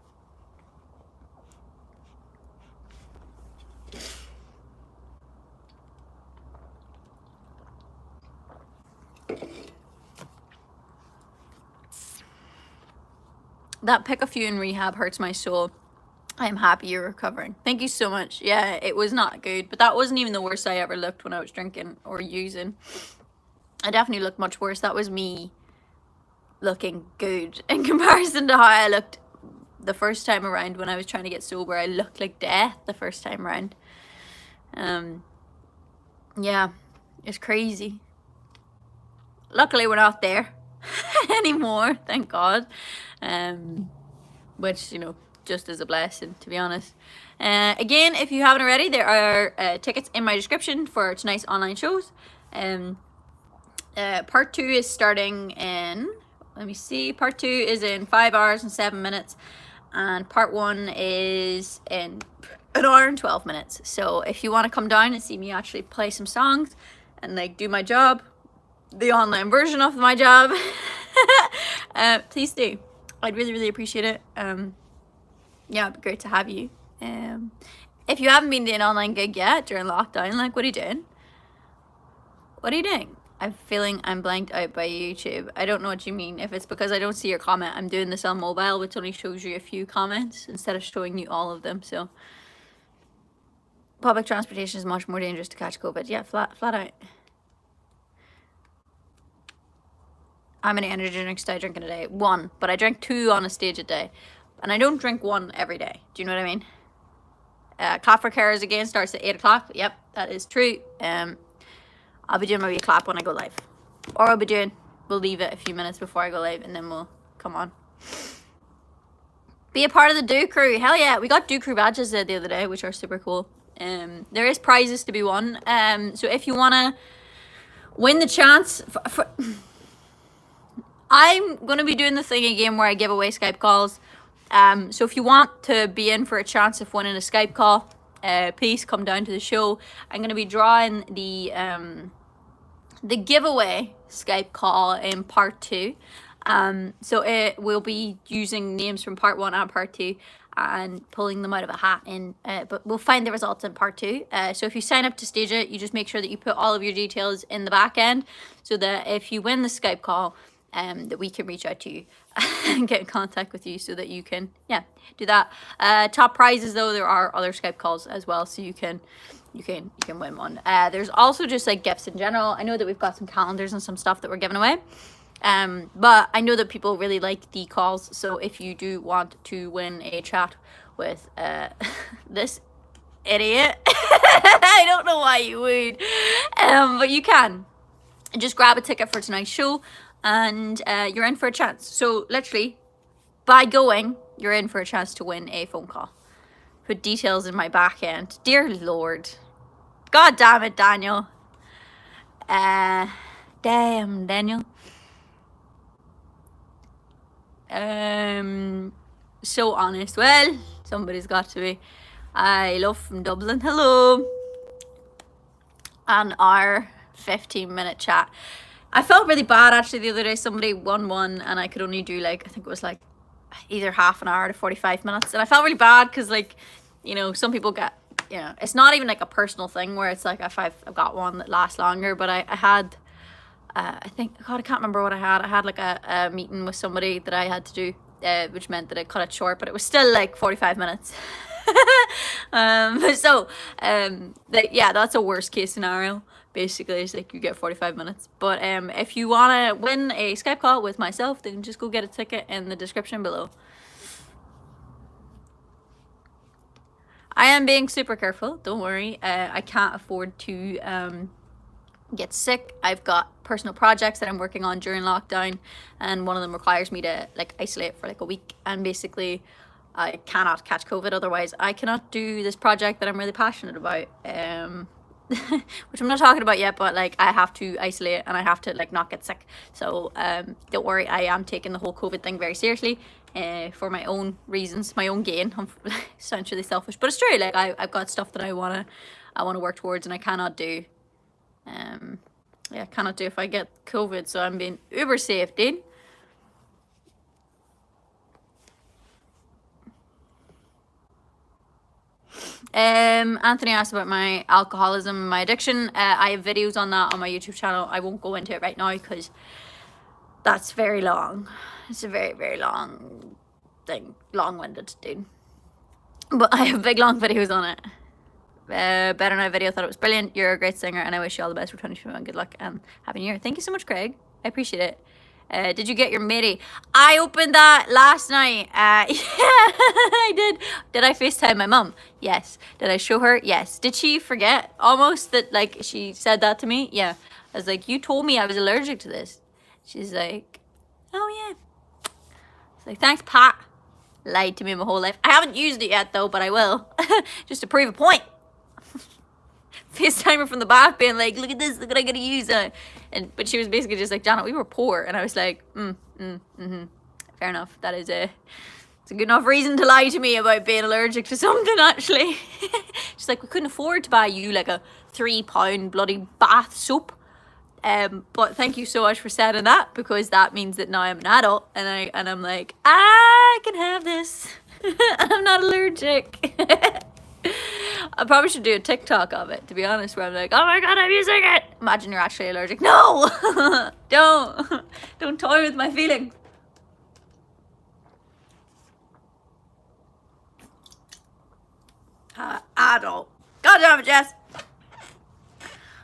that pick a few in rehab hurts my soul. I am happy you're recovering. Thank you so much. Yeah, it was not good, but that wasn't even the worst I ever looked when I was drinking or using. I definitely looked much worse. That was me looking good in comparison to how I looked the first time around when I was trying to get sober. I looked like death the first time around. Yeah, it's crazy. Luckily we're not there anymore, thank God. Which, you know, just is a blessing, to be honest. Again, if you haven't already, there are tickets in my description for tonight's online shows. Part 2 is starting in, let me see, part 2 is in 5 hours and 7 minutes, and part 1 is in 1 hour and 12 minutes. So if you want to come down and see me actually play some songs and like do my job, the online version of my job, please do. I'd really, really appreciate it. Yeah, it'd be great to have you. If you haven't been to an online gig yet during lockdown, like, what are you doing? What are you doing? I'm feeling I'm blanked out by YouTube. I don't know what you mean. If it's because I don't see your comment, I'm doing this on mobile, which only shows you a few comments instead of showing you all of them. So public transportation is much more dangerous to catch COVID. Yeah, flat out. How many energy drinks do I drink in a day? 1, but I drink 2 on a stage a day. And I don't drink 1 every day. Do you know what I mean? Clap for Carers again starts at 8 o'clock. Yep, that is true. I'll be doing my wee clap when I go live. Or we'll leave it a few minutes before I go live and then we'll come on. Be a part of the Do Crew. Hell yeah. We got Do Crew badges the other day, which are super cool. There is prizes to be won. So if you want to win the chance... I'm going to be doing the thing again where I give away Skype calls. So if you want to be in for a chance of winning a Skype call, please come down to the show. I'm going to be drawing the giveaway Skype call in part 2. So it will be using names from part 1 and part 2 and pulling them out of a hat but we'll find the results in part 2. So if you sign up to stage it, you just make sure that you put all of your details in the back end so that if you win the Skype call, that we can reach out to you and get in contact with you so that you can, do that. Top prizes though, there are other Skype calls as well, so you can win one. There's also just like gifts in general. I know that we've got some calendars and some stuff that we're giving away. But I know that people really like the calls, so if you do want to win a chat with this idiot, I don't know why you would, but you can. Just grab a ticket for tonight's show and you're in for a chance. So literally, by going, you're in for a chance to win a phone call. Put details in my back end. Dear Lord. God damn it, Daniel. Damn, Daniel. So honest. Well, somebody's got to be. I love from Dublin. Hello. An hour, 15-minute chat. I felt really bad actually the other day. Somebody won one and I could only do like, I think it was like either half an hour to 45 minutes. And I felt really bad because like, you know, some people get, you know, it's not even like a personal thing where it's like if I've got one that lasts longer. But I had, I think, God, I can't remember what I had. I had like a meeting with somebody that I had to do, which meant that I cut it short, but it was still like 45 minutes. Yeah, that's a worst case scenario. Basically, it's like you get 45 minutes. But if you want to win a Skype call with myself, then just go get a ticket in the description below. I am being super careful, don't worry. I can't afford to get sick. I've got personal projects that I'm working on during lockdown, and one of them requires me to like isolate for like a week, and basically I cannot catch COVID, otherwise I cannot do this project that I'm really passionate about, which I'm not talking about yet, but like I have to isolate and I have to like not get sick. So don't worry, I am taking the whole COVID thing very seriously, for my own reasons, my own gain. Sounds really selfish, but it's true. Like I've got stuff that I wanna work towards, and I cannot do cannot do if I get COVID, so I'm being uber safe, dude. Anthony asked about my alcoholism and my addiction. I have videos on that on my YouTube channel. I won't go into it right now because that's very long. It's a very, very long thing. Long-winded, dude. But I have big, long videos on it. Better Now video, thought it was brilliant. You're a great singer, and I wish you all the best for 2021. Good luck and happy new year. Thank you so much, Craig. I appreciate it. Did you get your MIDI? I opened that last night. Yeah, I did. Did I FaceTime my mum? Yes. Did I show her? Yes. Did she forget almost that like she said that to me? Yeah. I was like, you told me I was allergic to this. She's like, oh yeah. It's like, thanks, Pat. Lied to me my whole life. I haven't used it yet though, but I will. Just to prove a point. FaceTime her from the bath being like, look at this, look what I gotta use. But she was basically just like, Janet, we were poor. And I was like, fair enough. That is it's a good enough reason to lie to me about being allergic to something, actually. She's like, we couldn't afford to buy you like a £3 bloody bath soap. But thank you so much for saying that, because that means that now I'm an adult, and I'm like, I can have this. I'm not allergic. I probably should do a TikTok of it, to be honest, where I'm like, oh my god, I'm using it. Imagine you're actually allergic. No. Don't toy with my feelings. Adult. God damn it, Jess.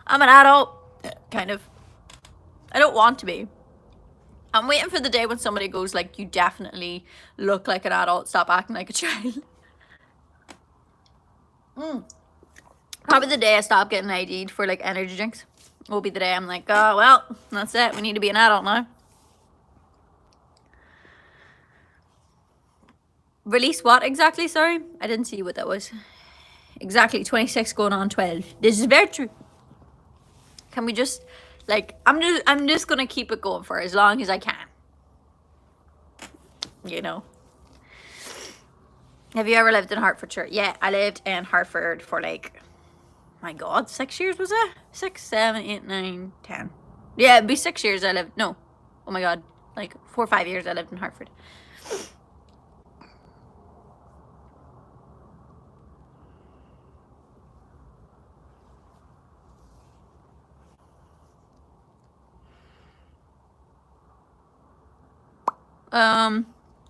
I'm an adult. Kind of. I don't want to be. I'm waiting for the day when somebody goes like, you definitely look like an adult, stop acting like a child. Probably the day I stop getting ID'd for like energy drinks will be the day I'm like, oh well, that's it, we need to be an adult now. Release what exactly? Sorry, I didn't see what that was. Exactly 26 going on 12. This is very true. Can we just like, I'm just gonna keep it going for as long as I can, you know. Have you ever lived in Hertfordshire? Yeah, I lived in Hartford for like, my god, 6 years, was it? 6, 7, 8, 9, 10. Yeah, it'd be 6 years I lived, no, oh my god, like 4 or 5 years I lived in Hartford.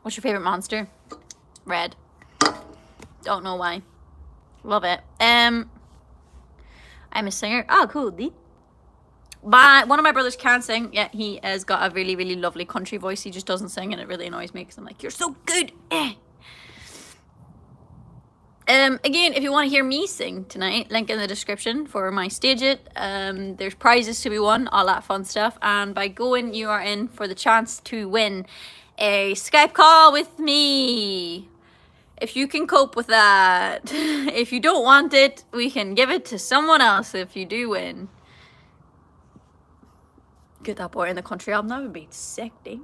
What's your favorite monster? Red. Don't know why. Love it. I'm a singer. Oh, cool. One of my brothers can sing. Yeah, he has got a really, really lovely country voice. He just doesn't sing, and it really annoys me because I'm like, you're so good. Again, if you want to hear me sing tonight, link in the description for my stage it. There's prizes to be won, all that fun stuff. And by going, you are in for the chance to win a Skype call with me. If you can cope with that. If you don't want it, we can give it to someone else if you do win. Get that boy in the country album. That would be sick, dude.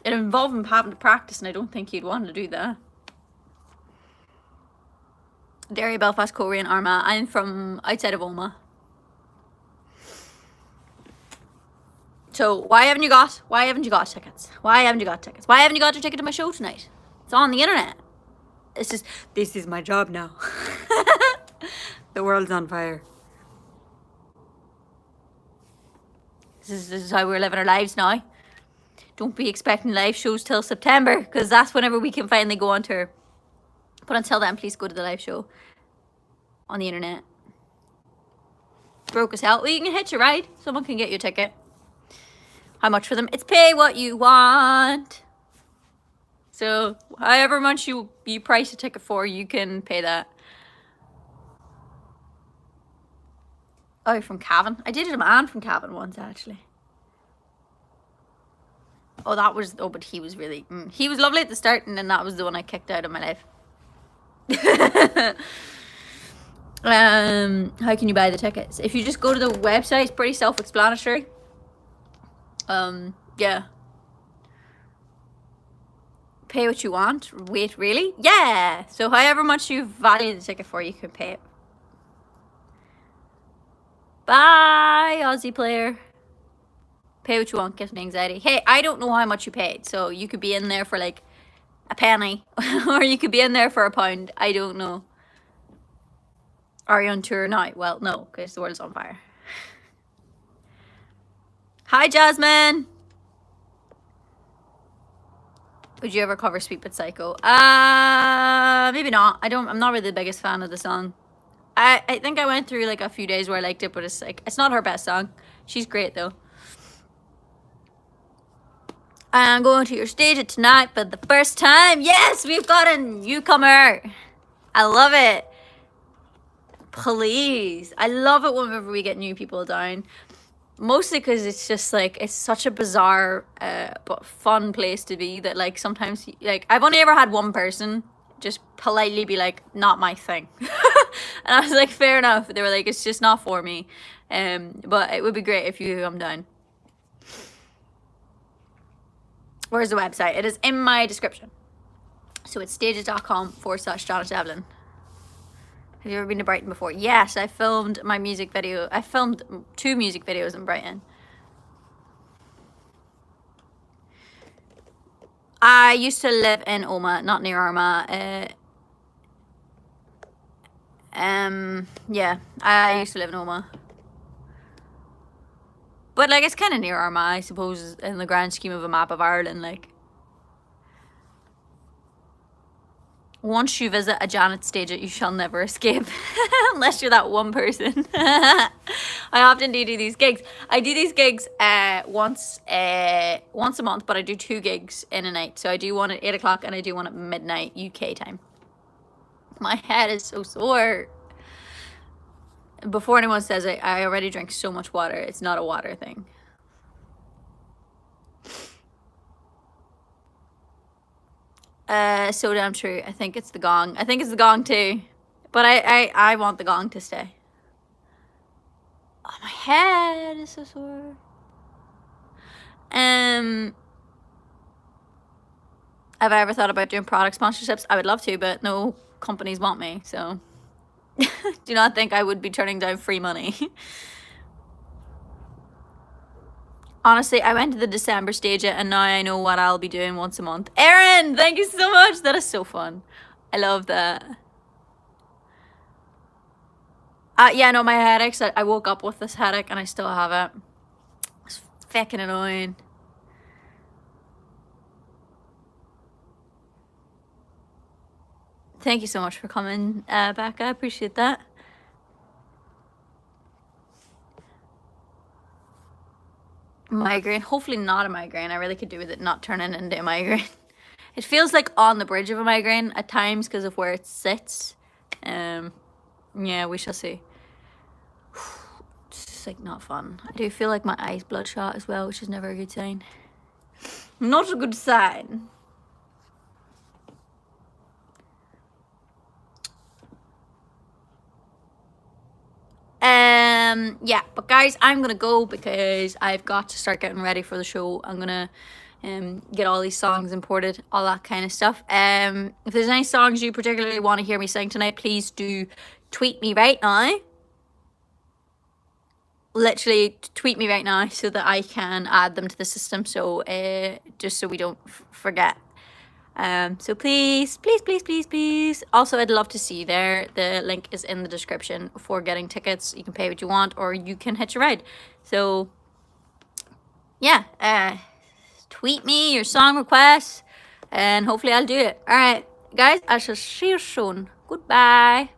It involved him having to practice, and I don't think he'd want to do that. Derry, Belfast, Korean, Armagh. I'm from outside of Omagh. So why haven't you got tickets? Why haven't you got tickets? Why haven't you got your ticket to my show tonight? It's on the internet. This is my job now. The world's on fire. This is how we're living our lives now. Don't be expecting live shows till September, because that's whenever we can finally go on tour. But until then, please go to the live show on the internet. broke as hell. Well, you can hitch a ride. Someone can get you a ticket. How much for them? It's pay what you want. So however much you price a ticket for, you can pay that. Oh, you're from Cavan? I dated a man from Cavan once, actually. Oh, that was... Oh, but he was really... he was lovely at the start, and then that was the one I kicked out of my life. How can you buy the tickets? If you just go to the website, it's pretty self-explanatory. Yeah. Pay what you want. Wait, really? Yeah! So however much you value the ticket for, you can pay it. Bye, Aussie player. Pay what you want, gives me anxiety. Hey, I don't know how much you paid, so you could be in there for like a penny, or you could be in there for £1. I don't know. Are you on tour now? Well, no, because the world's on fire. Hi, Jasmine. Would you ever cover Sweet But Psycho? Maybe not. I'm not really the biggest fan of the song. I think I went through like a few days where I liked it, but it's like, it's not her best song. She's great though. I'm going to your stage tonight for the first time. Yes, we've got a newcomer. I love it. Please. I love it whenever we get new people down. Mostly because it's just like, it's such a bizarre but fun place to be that like sometimes, like I've only ever had one person just politely be like, not my thing. And I was like, fair enough. They were like, it's just not for me. But it would be great if you come down. Where's the website? It is in my description. So it's stages.com/Janet Devlin. Have you ever been to Brighton before? Yes, I filmed my music video. I filmed 2 music videos in Brighton. I used to live in Oma, not near Armagh. Yeah, I used to live in Oma. But like, it's kind of near Armagh, I suppose, in the grand scheme of a map of Ireland. Like, once you visit a Janet stage, you shall never escape. Unless you're that one person. I often do these gigs. I do these gigs once a month, but I do 2 gigs in a night. So I do one at 8 o'clock and I do one at midnight UK time. My head is so sore. Before anyone says it, I already drink so much water. It's not a water thing. So damn true. I think it's the gong. I think it's the gong too. But I want the gong to stay. Oh, my head is so sore. Have I ever thought about doing product sponsorships? I would love to, but no companies want me, so do not think I would be turning down free money. Honestly, I went to the December stage and now I know what I'll be doing once a month. Erin, thank you so much. That is so fun. I love that. Yeah, no, my headaches. I woke up with this headache and I still have it. It's fucking annoying. Thank you so much for coming back. I appreciate that. Migraine. Hopefully not a migraine. I really could do with it not turning into a migraine. It feels like on the bridge of a migraine at times because of where it sits. Yeah, we shall see. It's just like not fun. I do feel like my eyes bloodshot as well, which is never a good sign. Not a good sign. Yeah, but guys, I'm gonna go because I've got to start getting ready for the show. I'm gonna get all these songs imported, all that kind of stuff. If there's any songs you particularly want to hear me sing tonight, please do tweet me right now. Literally tweet me right now so that I can add them to the system, so just so we don't forget. So please. Also, I'd love to see you there. The link is in the description for getting tickets. You can pay what you want or you can hitch a ride. So yeah, tweet me your song requests and hopefully I'll do it. All right, guys, I shall see you soon. Goodbye.